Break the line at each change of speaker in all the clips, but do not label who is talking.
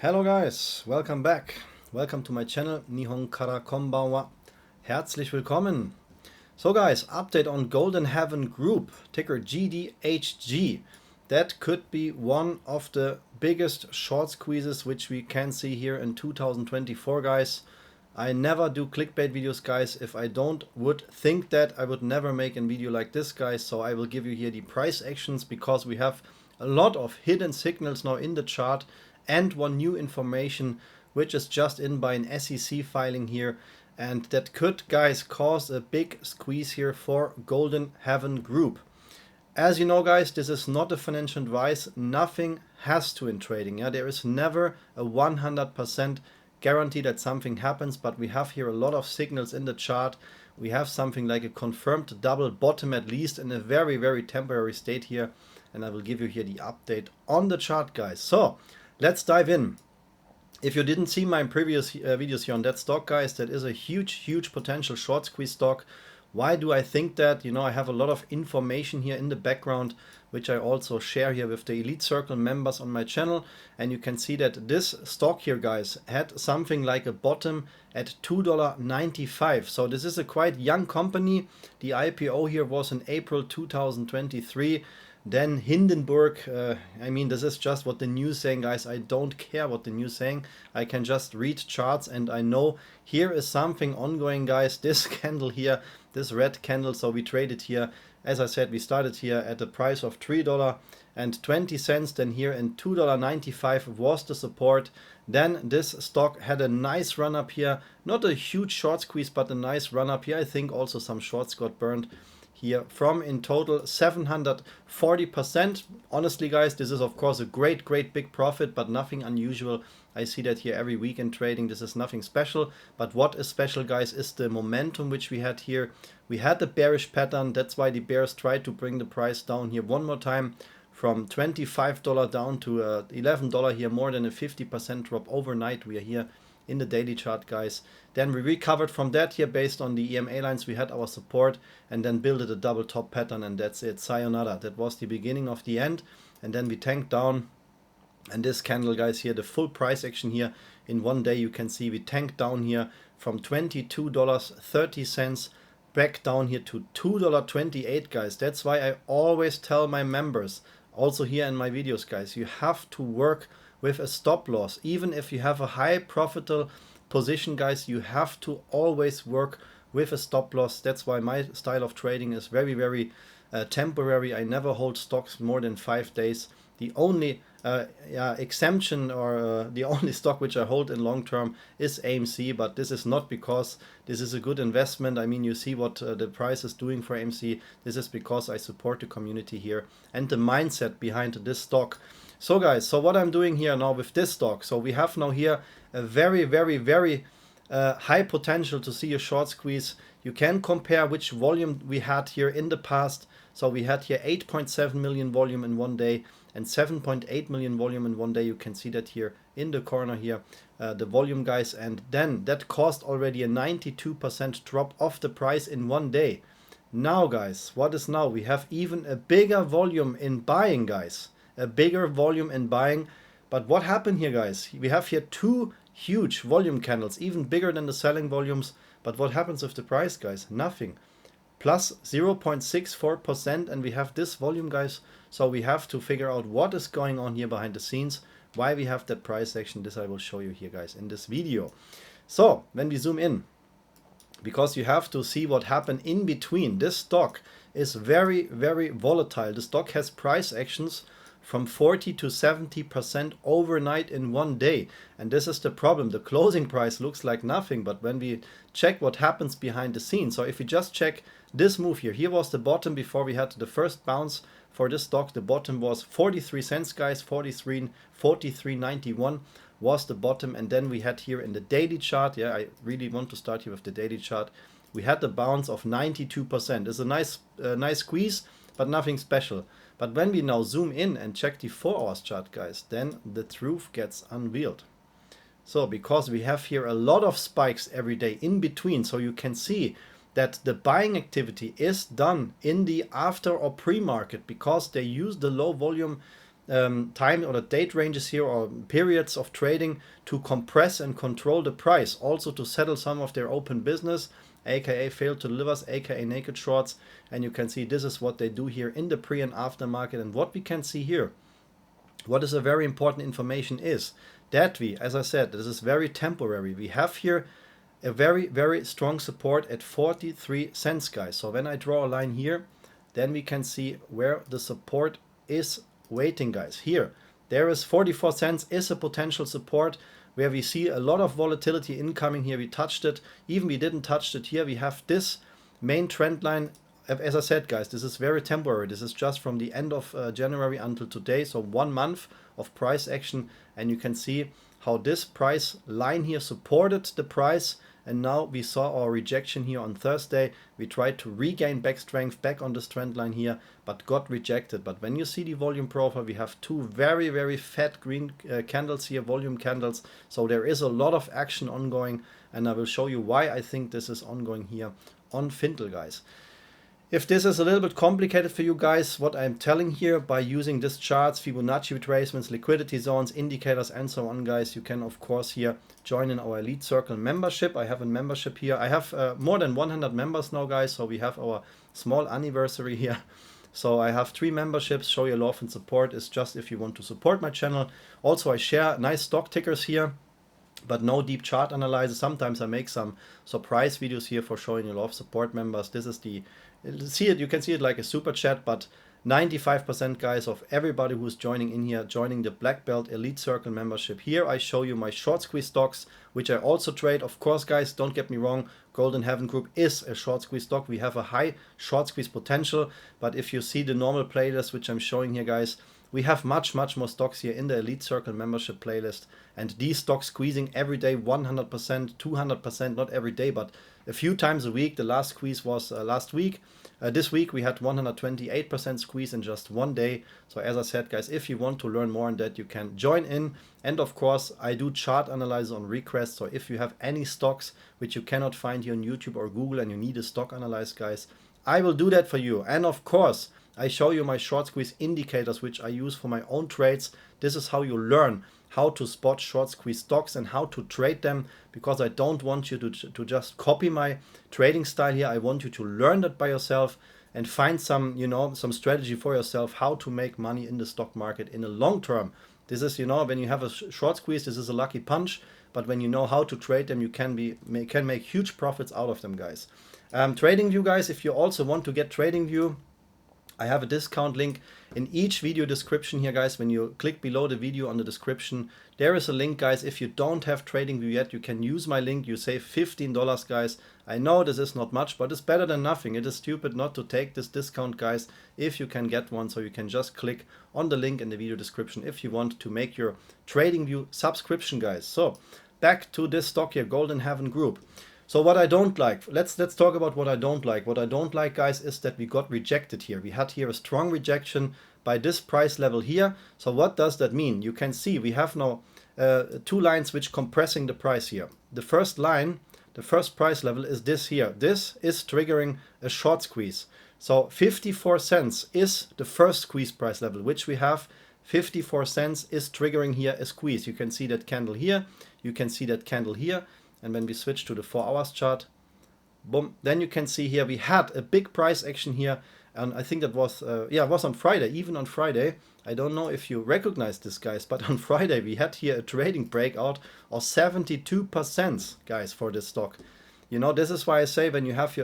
Hello guys, welcome back. Welcome to my channel, Nihon Kara Konbanwa. Herzlich willkommen. So guys, update on Golden Heaven Group, ticker GDHG. That could be one of the biggest short squeezes which we can see here in 2024 guys. I never do clickbait videos guys. If I would think that, I would never make a video like this guys. So I will give you here the price actions because we have a lot of hidden signals now in the chart and one new information which is just in by an SEC filing here, and that could guys cause a big squeeze here for Golden Heaven Group. As you know guys, this is not a financial advice. Nothing has to in trading. There is never a 100% guarantee that something happens, but we have here a lot of signals in the chart. We have something like a confirmed double bottom, at least in a very temporary state here, and I will give you here the update on the chart guys. So let's dive in. If you didn't see my previous videos here on that stock guys, that is a huge potential short squeeze stock. Why do I think that? I have a lot of information here in the background which I also share here with the Elite Circle members on my channel, and you can see that this stock here guys had something like a bottom at $2.95. So this is a quite young company. The IPO here was in April 2023. Then Hindenburg, this is just what the news saying guys. I don't care what the news saying. I can just read charts and I know here is something ongoing guys. This candle here, this red candle, so we traded here, as I said, we started here at a price of $3.20, then here in $2.95 was the support. Then this stock had a nice run up here, not a huge short squeeze but a nice run up here. I think also some shorts got burned here from in total 740%. Honestly guys, this is of course a great big profit, but nothing unusual. I see that here every week in trading. This is nothing special, but what is special guys is the momentum which we had here. We had the bearish pattern. That's why the bears tried to bring the price down here one more time from $25 down to $11 here, more than a 50% drop overnight. We are here in the daily chart guys. Then we recovered from that here based on the EMA lines. We had our support and then built a double top pattern, and that's it. Sayonara. That was the beginning of the end, and then we tanked down. And this candle guys here, the full price action here in one day, you can see we tanked down here from $22.30 back down here to $2.28 guys. That's why I always tell my members also here in my videos guys, you have to work with a stop loss. Even if you have a high profitable position guys, you have to always work with a stop loss. That's why my style of trading is very temporary. I never hold stocks more than 5 days. The only exemption or the only stock which I hold in long term is AMC, but this is not because this is a good investment. You see what the price is doing for AMC. This is because I support the community here and the mindset behind this stock. So guys, so what I'm doing here now with this stock, so we have now here a very high potential to see a short squeeze. You can compare which volume we had here in the past. So we had here 8.7 million volume in one day and 7.8 million volume in one day. You can see that here in the corner here, the volume guys, and then that caused already a 92% drop of the price in one day. Now guys, what is now? We have even a bigger volume in buying guys, a bigger volume in buying. But what happened here guys? We have here two huge volume candles, even bigger than the selling volumes. But what happens with the price guys? Nothing. Plus 0.64%, and we have this volume guys. So we have to figure out what is going on here behind the scenes, why we have that price action. This I will show you here guys in this video. So when we zoom in, because you have to see what happened in between. This stock is very volatile. The stock has price actions from 40 to 70% overnight in one day, and this is the problem. The closing price looks like nothing, but when we check what happens behind the scenes, so if we just check this move here was the bottom before we had the first bounce for this stock. The bottom was 43 cents guys, 43.91 was the bottom, and then we had here in the daily chart, I really want to start here with the daily chart, we had the bounce of 92%. It's a nice squeeze, but nothing special. But when we now zoom in and check the 4 hours chart guys, then the truth gets unveiled. So because we have here a lot of spikes every day in between, so you can see that the buying activity is done in the after or pre-market because they use the low volume time or the date ranges here or periods of trading to compress and control the price, also to settle some of their open business, aka failed to delivers, aka naked shorts. And you can see this is what they do here in the pre and after market. And what we can see here, what is a very important information is that we, as I said, this is very temporary. We have here a very, very strong support at 43 cents, guys. So when I draw a line here, then we can see where the support is waiting, guys. Here, there is 44 cents is a potential support where we see a lot of volatility incoming here. We touched it, even we didn't touch it here. We have this main trend line. As I said, guys, this is very temporary. This is just from the end of January until today. So 1 month of price action. And you can see how this price line here supported the price. And now we saw our rejection here on Thursday. We tried to regain back strength back on this trend line here, but got rejected. But when you see the volume profile, we have two very, very fat green candles here, volume candles. So there is a lot of action ongoing. And I will show you why I think this is ongoing here on Fintel, guys. If this is a little bit complicated for you guys, what I'm telling here by using this charts, Fibonacci retracements, liquidity zones, indicators, and so on, guys, you can of course here join in our Elite Circle membership. I have a membership here. I have more than 100 members now, guys, so we have our small anniversary here. So I have 3 memberships. Show your love and support is just if you want to support my channel. Also, I share nice stock tickers here, but no deep chart analysis. Sometimes I make some surprise videos here for showing your love support members. This is the, see it, you can see it like a super chat, but 95% guys of everybody who's joining in here, joining the Black Belt Elite Circle membership. Here I show you my short squeeze stocks, which I also trade. Of course, guys, don't get me wrong, Golden Heaven Group is a short squeeze stock. We have a high short squeeze potential, but if you see the normal playlist, which I'm showing here, guys, we have much more stocks here in the Elite Circle membership playlist, and these stocks squeezing every day 100%, 200%, not every day, but a few times a week. The last squeeze was last week. This week we had 128% squeeze in just one day. So as I said, guys, if you want to learn more on that, you can join in. And of course, I do chart analysis on request. So if you have any stocks which you cannot find here on YouTube or Google and you need a stock analysis, guys, I will do that for you. And of course, I show you my short squeeze indicators, which I use for my own trades. This is how you learn how to spot short squeeze stocks and how to trade them, because I don't want you to just copy my trading style here. I want you to learn that by yourself and find some, you know, some strategy for yourself, how to make money in the stock market in the long term. This is, you know, when you have a short squeeze, this is a lucky punch, but when you know how to trade them, you can make huge profits out of them, guys. Tradingview, guys, if you also want to get Tradingview, I have a discount link in each video description here, guys. When you click below the video on the description, there is a link, guys. If you don't have Tradingview yet, you can use my link. You save $15, guys. I know this is not much, but it's better than nothing. It is stupid not to take this discount, guys, if you can get one. So you can just click on the link in the video description if you want to make your Tradingview subscription, guys. So back to this stock here, Golden Heaven Group. So what I don't like, let's talk about what I don't like. What I don't like, guys, is that we got rejected here. We had here a strong rejection by this price level here. So what does that mean? You can see we have now 2 lines which compressing the price here. The first line, the first price level is this here. This is triggering a short squeeze. So 54 cents is the first squeeze price level, which we have. 54 cents is triggering here a squeeze. You can see that candle here. You can see that candle here. And when we switch to the 4 hours chart, boom, then you can see here we had a big price action here. And I think that was, yeah, it was on Friday, even on Friday. I don't know if you recognize this, guys, but on Friday we had here a trading breakout of 72%, guys, for this stock. You know, this is why I say when you have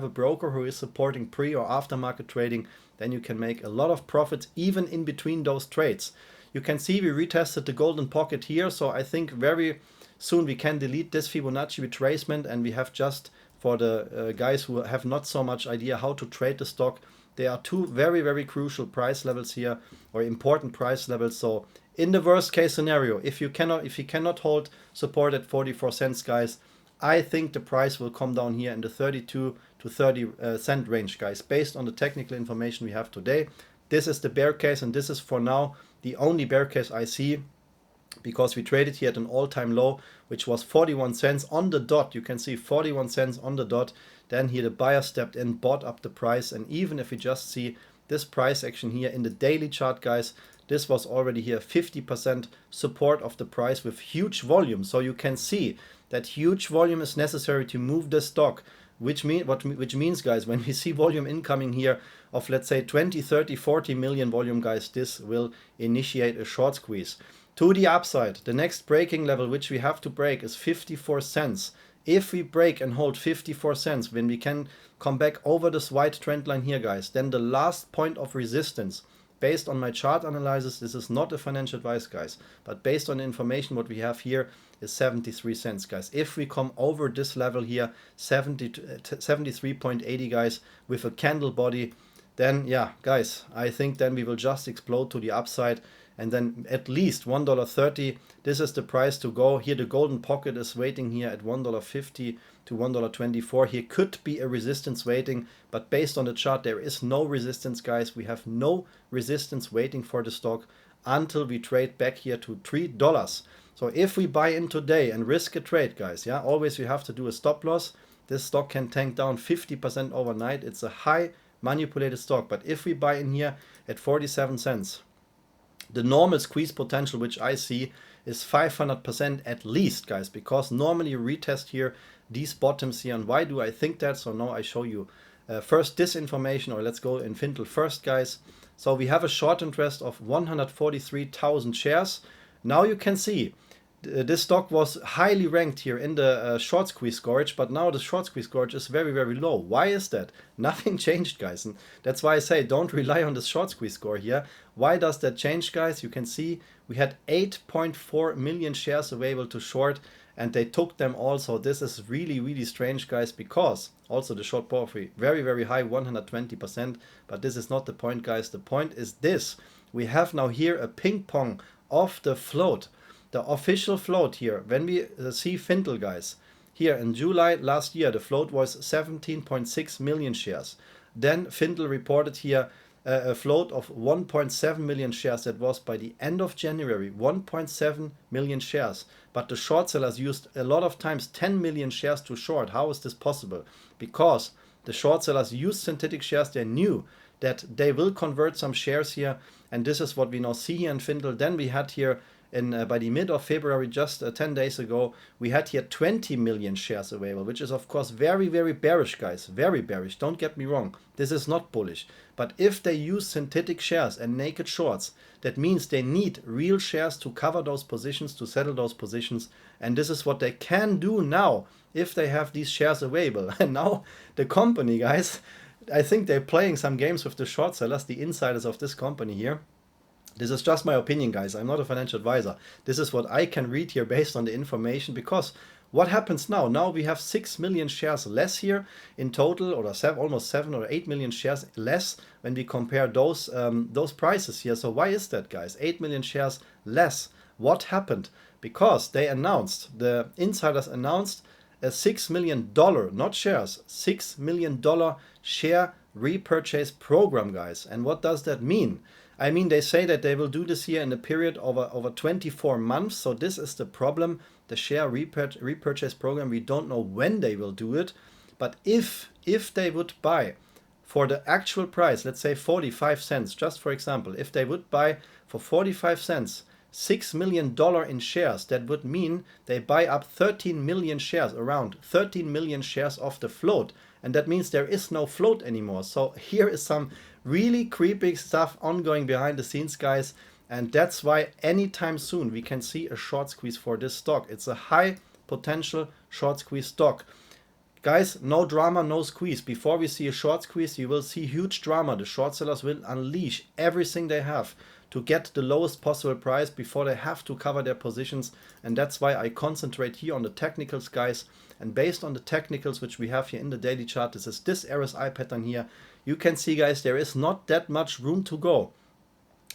a broker who is supporting pre or aftermarket trading, then you can make a lot of profits even in between those trades. You can see we retested the golden pocket here, so I think very soon we can delete this Fibonacci retracement, and we have just, for the guys who have not so much idea how to trade the stock, there are 2 very crucial price levels here, or important price levels. So in the worst case scenario, if you cannot hold support at 44 cents, guys, I think the price will come down here in the 32 to 30 cent range, guys, based on the technical information we have today. This is the bear case, and this is for now the only bear case I see, because we traded here at an all-time low, which was 41 cents on the dot. You can see 41 cents on the dot. Then here the buyer stepped in, bought up the price. And even if we just see this price action here in the daily chart, guys, this was already here 50% support of the price with huge volume. So you can see that huge volume is necessary to move the stock, which means, guys, when we see volume incoming here of, let's say, 20, 30, 40 million volume, guys, this will initiate a short squeeze. To the upside, the next breaking level which we have to break is 54 cents. If we break and hold 54 cents, when we can come back over this white trend line here, guys, then the last point of resistance, based on my chart analysis, this is not a financial advice, guys, but based on the information what we have here, is 73 cents, guys. If we come over this level here, 73.80, guys, with a candle body, then yeah, guys, I think then we will just explode to the upside, and then at least $1.30. This is the price to go. Here the golden pocket is waiting here at $1.50 to $1.24. Here could be a resistance waiting, but based on the chart, there is no resistance, guys. We have no resistance waiting for the stock until we trade back here to $3. So if we buy in today and risk a trade, guys, yeah, always you have to do a stop loss. This stock can tank down 50% overnight. It's a high manipulated stock, but if we buy in here at 47 cents, the normal squeeze potential which I see is 500% at least, guys, because normally you retest here these bottoms here. And why do I think that? So now I show you first this information, or let's go in Fintel first, guys. So we have a short interest of 143,000 shares. Now you can see this stock was highly ranked here in the short squeeze scourge, but now the short squeeze scourge is very, very low. Why is that? Nothing changed, guys, and that's why I say don't rely on the short squeeze score here. Why does that change, guys? You can see we had 8.4 million shares available to short, and they took them also. This is really, really strange, guys, because also the short power very, very high, 120%, but this is not the point, guys. The point is this: we have now here a ping pong of the float. The official float here, when we see Fintel, guys, here in July last year, the float was 17.6 million shares. Then Fintel reported here a float of 1.7 million shares. That was by the end of January, 1.7 million shares. But the short sellers used a lot of times 10 million shares to short. How is this possible? Because the short sellers used synthetic shares. They knew that they will convert some shares here. And this is what we now see here in Fintel. Then we had here by the mid of February, just 10 days ago, we had here 20 million shares available, which is of course very, very bearish, guys, very bearish. Don't get me wrong, this is not bullish. But if they use synthetic shares and naked shorts, that means they need real shares to cover those positions, to settle those positions. And this is what they can do now if they have these shares available. And now the company, guys, I think they're playing some games with the short sellers, the insiders of this company here. This is just my opinion, guys. I'm not a financial advisor. This is what I can read here based on the information, because what happens now? Now we have 6 million shares less here in total, or almost 7 or 8 million shares less when we compare those prices here. So why is that, guys? 8 million shares less. What happened? Because they announced, the insiders announced a $6 million, not shares, $6 million share repurchase program, guys. And what does that mean? I mean, they say that they will do this here in a period of over 24 months. So this is the problem, the share repurchase program. We don't know when they will do it. But if they would buy for the actual price, let's say 45 cents, just for example, if they would buy for 45 cents, $6 million in shares, that would mean they buy up 13 million shares, around 13 million shares of the float. And that means there is no float anymore. So here is some really creepy stuff ongoing behind the scenes, guys. And that's why anytime soon we can see a short squeeze for this stock. It's a high potential short squeeze stock. Guys, no drama, no squeeze. Before we see a short squeeze, you will see huge drama. The short sellers will unleash everything they have to get the lowest possible price before they have to cover their positions. And that's why I concentrate here on the technicals, guys. And based on the technicals which we have here in the daily chart, this is this RSI pattern here. You can see, guys, there is not that much room to go.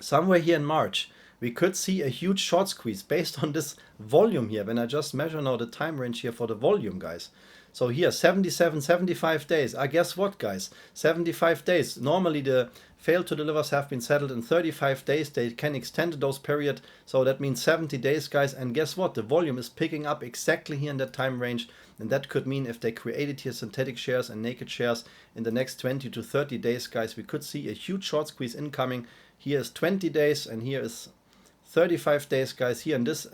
Somewhere here in March, we could see a huge short squeeze based on this volume here. When I just measure now the time range here for the volume, guys. So here, 77, 75 days. Guess what, guys? 75 days. Normally the fail to delivers have been settled in 35 days. They can extend those period. So that means 70 days, guys. And guess what? The volume is picking up exactly here in that time range. And that could mean if they created here synthetic shares and naked shares in the next 20 to 30 days, guys, we could see a huge short squeeze incoming Here is 20 days and here is 35 days, guys. Here in this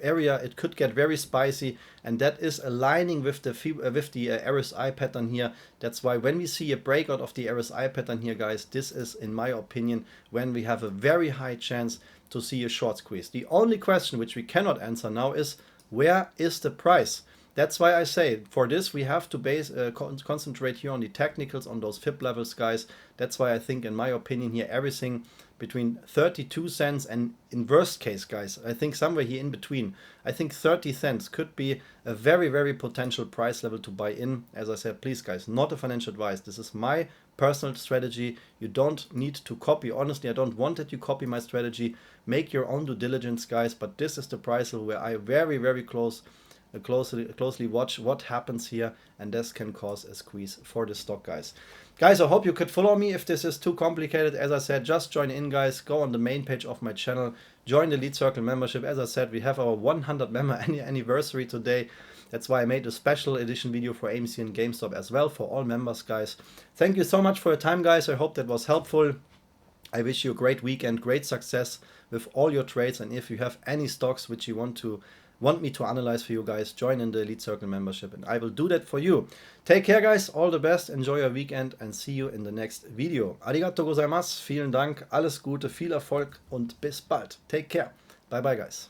area it could get very spicy, and that is aligning with the RSI pattern here. That's why when we see a breakout of the RSI pattern here, guys, this is, in my opinion, when we have a very high chance to see a short squeeze. The only question which we cannot answer now is, where is the price? That's why I say for this we have to concentrate here on the technicals, on those fib levels, guys. That's why I think, in my opinion, here everything between 32 cents and, in worst case, guys, I think somewhere here in between, I think 30 cents could be a very, very potential price level to buy in. As I said, please, guys, not a financial advice. This is my personal strategy. You don't need to copy. Honestly, I don't want that you copy my strategy. Make your own due diligence, guys, but this is the price level where I very, very closely watch what happens here, and this can cause a squeeze for the stock, guys. Guys, I hope you could follow me. If this is too complicated, as I said, just join in, guys. Go on the main page of my channel, join the Lead Circle membership. As I said, we have our 100 member anniversary today. That's why I made a special edition video for AMC and Gamestop as well for all members, guys. Thank you so much for your time, guys. I hope that was helpful. I wish you a great weekend, great success with all your trades, and if you have any stocks which you want me to analyze for you guys, join in the Elite Circle membership and I will do that for you. Take care, guys, all the best, enjoy your weekend and see you in the next video. Arigato gozaimasu, vielen Dank, alles Gute, viel Erfolg und bis bald. Take care. Bye bye, guys.